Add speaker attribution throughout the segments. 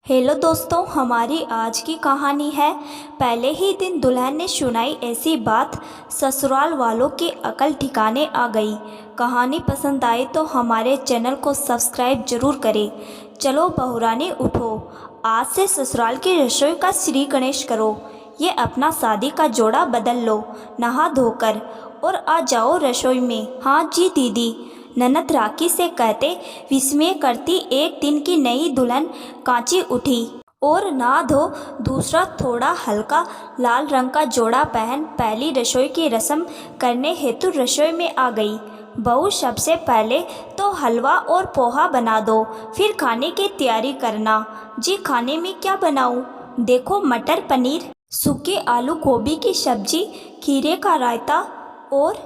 Speaker 1: Hello दोस्तों, हमारी आज की कहानी है। पहले ही दिन दुल्हन ने सुनाई ऐसी बात, ससुराल वालों की अकल ठिकाने आ गई। कहानी पसंद आए तो हमारे चैनल को सब्सक्राइब जरूर करें। चलो बहुरानी उठो, आज से ससुराल की रसोई का श्री गणेश करो। ये अपना शादी का जोड़ा बदल लो, नहा धोकर, और आ जाओ रसोई में। हाँ जी दीदी, ननद राखी से कहते विस्मय करती एक दिन की नई दुल्हन कांची उठी और नहा धो दूसरा थोड़ा हल्का लाल रंग का जोड़ा पहन पहली रसोई की रस्म करने हेतु रसोई में आ गई। बहू, सबसे पहले तो हलवा और पोहा बना दो, फिर खाने की तैयारी करना। जी, खाने में क्या बनाऊं? देखो, मटर पनीर, सूखे आलू गोभी की सब्जी, खीरे का रायता और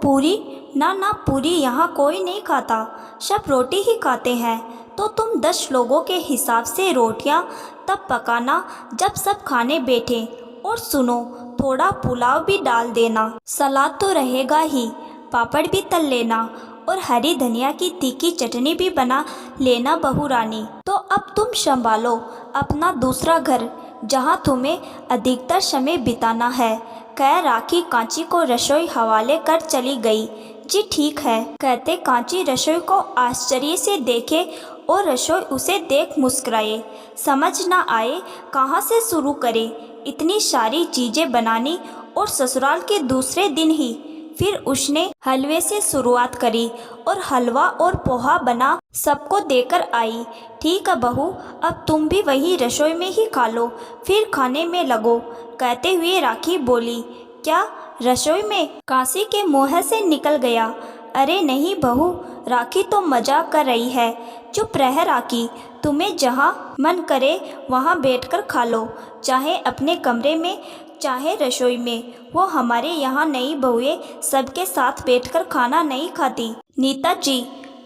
Speaker 1: पूरी। ना ना, पूरी यहाँ कोई नहीं खाता, सब रोटी ही खाते हैं। तो तुम 10 लोगों के हिसाब से रोटियाँ तब पकाना जब सब खाने बैठे। और सुनो, थोड़ा पुलाव भी डाल देना, सलाद तो रहेगा ही, पापड़ भी तल लेना और हरी धनिया की तीखी चटनी भी बना लेना बहू रानी। तो अब तुम संभालो अपना दूसरा घर, जहाँ तुम्हें अधिकतर समय बिताना है, कह राखी कांची को रसोई हवाले कर चली गई। जी ठीक है, कहते कांची रसोई को आश्चर्य से देखे और रसोई उसे देख मुस्कुराए। समझ ना आए कहाँ से शुरू करे, इतनी सारी चीज़ें बनानी और ससुराल के दूसरे दिन ही। फिर उसने हलवे से शुरुआत करी और हलवा और पोहा बना सबको देकर आई। ठीक है बहू, अब तुम भी वही रसोई में ही खा लो, फिर खाने में लगो, कहते हुए राखी बोली। क्या रसोई में? काशी के मुंह से निकल गया। अरे नहीं बहू, राखी तो मजाक कर रही है। चुप रह राखी, तुम्हें जहाँ मन करे वहाँ बैठकर खा लो, चाहे अपने कमरे में चाहे रसोई में। वो हमारे यहाँ नई बहुएं सबके साथ बैठकर खाना नहीं खाती। नीता जी,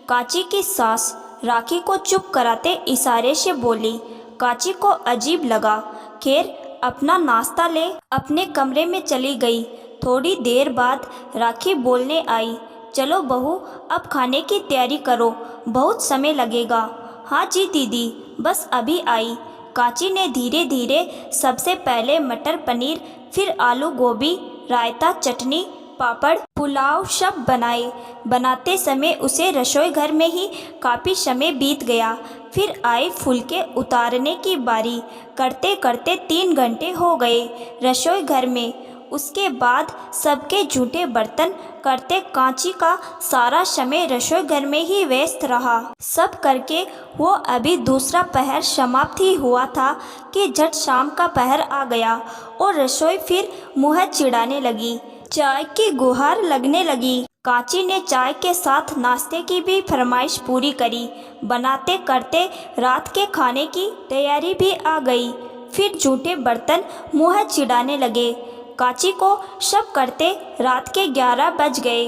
Speaker 1: काची की सास राखी को चुप कराते इशारे से बोली। काची को अजीब लगा, खैर अपना नाश्ता ले अपने कमरे में चली गई। थोड़ी देर बाद राखी बोलने आई, चलो बहू, अब खाने की तैयारी करो, बहुत समय लगेगा। हाँ जी दीदी, बस अभी आई। काची ने धीरे धीरे सबसे पहले मटर पनीर, फिर आलू गोभी, रायता, चटनी, पापड़, पुलाव सब बनाए। बनाते समय उसे रसोई घर में ही काफ़ी समय बीत गया। फिर आए फुलके उतारने की बारी, करते करते 3 घंटे हो गए रसोई घर में। उसके बाद सबके जूठे बर्तन करते कांची का सारा समय रसोई घर में ही व्यस्त रहा। सब करके वो अभी दूसरा पहर समाप्त ही हुआ था कि झट शाम का पहर आ गया और रसोई फिर मुँह चिढ़ाने लगी। चाय की गुहार लगने लगी। कांची ने चाय के साथ नाश्ते की भी फरमाइश पूरी करी। बनाते करते रात के खाने की तैयारी भी आ गई। फिर जूठे बर्तन मुँह चिढ़ाने लगे। कांची को सब करते रात के 11 बज गए।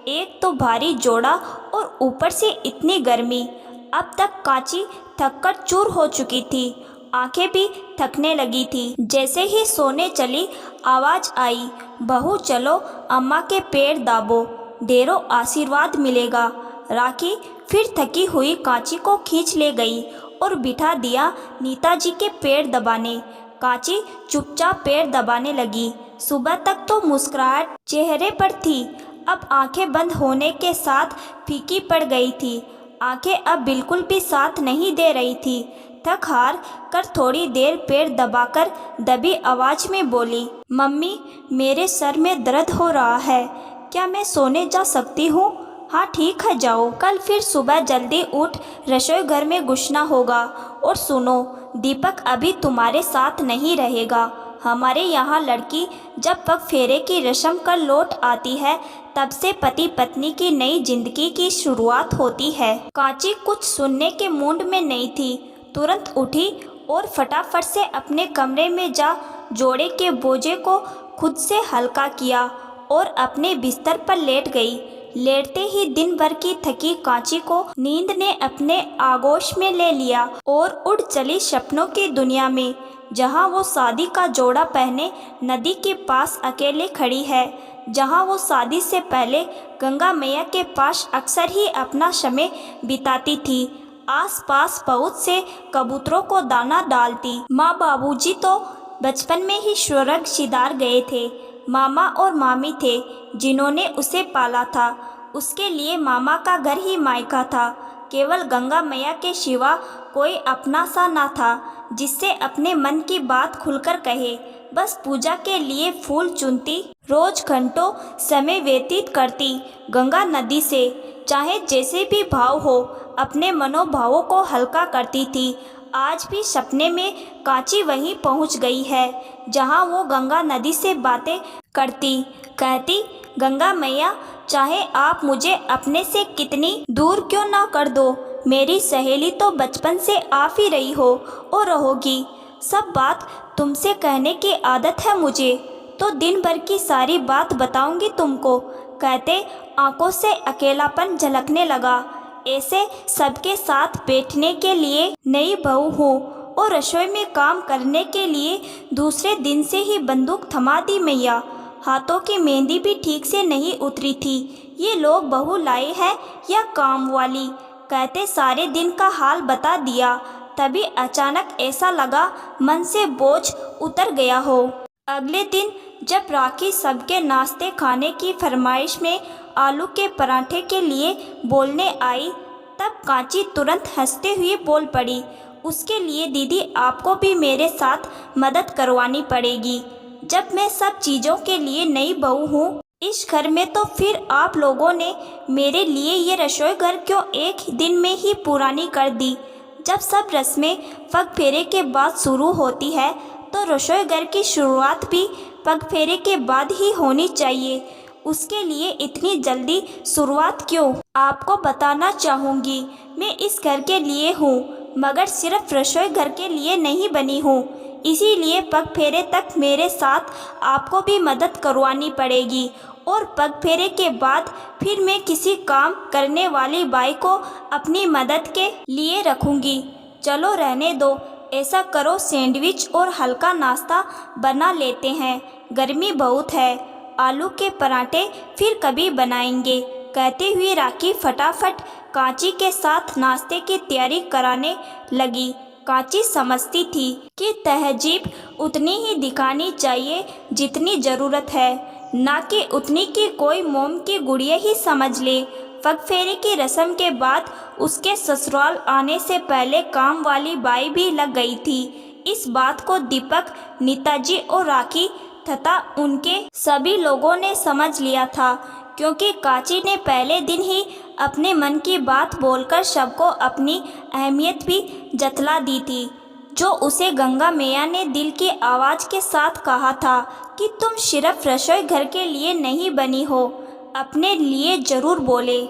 Speaker 1: एक तो भारी जोड़ा और ऊपर से इतनी गर्मी। अब तक कांची थककर चूर हो चुकी थी, आंखें भी थकने लगी थी। जैसे ही सोने चली, आवाज़ आई, बहू चलो अम्मा के पैर दाबो, ढेरों आशीर्वाद मिलेगा। राखी फिर थकी हुई कांची को खींच ले गई और बिठा दिया नीता जी के पैर दबाने। कांची चुपचाप पैर दबाने लगी। सुबह तक तो मुस्कुराहट चेहरे पर थी, अब आंखें बंद होने के साथ फीकी पड़ गई थी। आंखें अब बिल्कुल भी साथ नहीं दे रही थी। थक हार कर थोड़ी देर पैर दबाकर दबी आवाज़ में बोली, मम्मी मेरे सर में दर्द हो रहा है, क्या मैं सोने जा सकती हूँ? हाँ ठीक है, जाओ, कल फिर सुबह जल्दी उठ रसोई घर में घुसना होगा। और सुनो, दीपक अभी तुम्हारे साथ नहीं रहेगा। हमारे यहाँ लड़की जब पग फेरे की रस्म कर लौट आती है, तब से पति पत्नी की नई जिंदगी की शुरुआत होती है। कांची कुछ सुनने के मूड में नहीं थी। तुरंत उठी और फटाफट से अपने कमरे में जा जोड़े के बोझे को खुद से हल्का किया और अपने बिस्तर पर लेट गई। लेटते ही दिन भर की थकी कांची को नींद ने अपने आगोश में ले लिया और उड़ चली सपनों की दुनिया में, जहां वो शादी का जोड़ा पहने नदी के पास अकेले खड़ी है, जहां वो शादी से पहले गंगा मैया के पास अक्सर ही अपना समय बिताती थी। आसपास बहुत से कबूतरों को दाना डालती। माँ बाबूजी तो बचपन में ही स्वर्ग सिधार गए थे। मामा और मामी थे जिन्होंने उसे पाला था। उसके लिए मामा का घर ही मायका था। केवल गंगा मैया के सिवा कोई अपना सा ना था जिससे अपने मन की बात खुलकर कहे। बस पूजा के लिए फूल चुनती, रोज घंटों समय व्यतीत करती गंगा नदी से। चाहे जैसे भी भाव हो, अपने मनोभावों को हल्का करती थी। आज भी सपने में कांची वहीं पहुंच गई है जहां वो गंगा नदी से बातें करती। कहती, गंगा मैया, चाहे आप मुझे अपने से कितनी दूर क्यों ना कर दो, मेरी सहेली तो बचपन से आप ही रही हो और रहोगी। सब बात तुमसे कहने की आदत है मुझे, तो दिन भर की सारी बात बताऊंगी तुमको। कहते आंखों से अकेलापन झलकने लगा। ऐसे सबके साथ बैठने के लिए नई बहू हूँ और रसोई में काम करने के लिए दूसरे दिन से ही बंदूक थमा दी मैया। हाथों की मेहंदी भी ठीक से नहीं उतरी थी। ये लोग बहू लाए हैं या काम वाली। कहते सारे दिन का हाल बता दिया। तभी अचानक ऐसा लगा मन से बोझ उतर गया हो। अगले दिन जब राखी सबके नाश्ते खाने की फरमाइश में आलू के पराठे के लिए बोलने आई, तब कांची तुरंत हंसते हुए बोल पड़ी, उसके लिए दीदी आपको भी मेरे साथ मदद करवानी पड़ेगी। जब मैं सब चीज़ों के लिए नई बहू हूँ इस घर में, तो फिर आप लोगों ने मेरे लिए ये रसोई घर क्यों एक दिन में ही पुरानी कर दी। जब सब रस्में पग फेरे के बाद शुरू होती है तो रसोई घर की शुरुआत भी पग फेरे के बाद ही होनी चाहिए। उसके लिए इतनी जल्दी शुरुआत क्यों? आपको बताना चाहूँगी, मैं इस घर के लिए हूँ, मगर सिर्फ रसोई घर के लिए नहीं बनी हूँ। इसीलिए पग फेरे तक मेरे साथ आपको भी मदद करवानी पड़ेगी और पग फेरे के बाद फिर मैं किसी काम करने वाली बाई को अपनी मदद के लिए रखूँगी। चलो रहने दो, ऐसा करो सैंडविच और हल्का नाश्ता बना लेते हैं, गर्मी बहुत है। आलू के पराठे फिर कभी बनाएंगे। कहते हुए राखी फटाफट कांची के साथ नाश्ते की तैयारी कराने लगी। कांची समझती थी कि तहजीब उतनी ही दिखानी चाहिए जितनी ज़रूरत है, ना कि उतनी कि कोई मोम की गुड़िया ही समझ ले। पग फेरे की रस्म के बाद उसके ससुराल आने से पहले काम वाली बाई भी लग गई थी। इस बात को दीपक, नीताजी और राखी तथा उनके सभी लोगों ने समझ लिया था, क्योंकि कांची ने पहले दिन ही अपने मन की बात बोलकर सबको अपनी अहमियत भी जतला दी थी। जो उसे गंगा मैया ने दिल की आवाज़ के साथ कहा था कि तुम सिर्फ रसोई घर के लिए नहीं बनी हो, अपने लिए ज़रूर बोले।